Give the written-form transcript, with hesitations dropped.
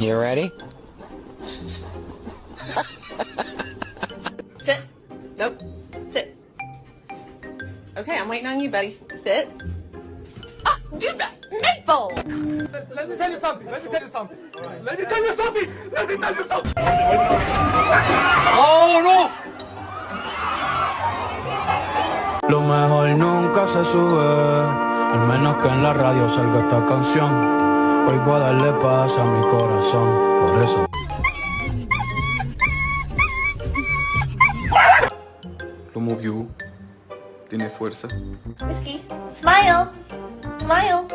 You ready? Sit. Nope. Sit. Okay, I'm waiting on you, buddy. Sit. Ah, you Maple! Let me tell you something. Let me tell you something. Let me tell you something. Let me tell you something. ¡Oh, no! Lo mejor nunca se sube, al menos que en la radio salga esta canción. Hoy voy a darle paz a mi corazón, por eso. Lo movió. Tiene fuerza. Whiskey. Smile. Smile.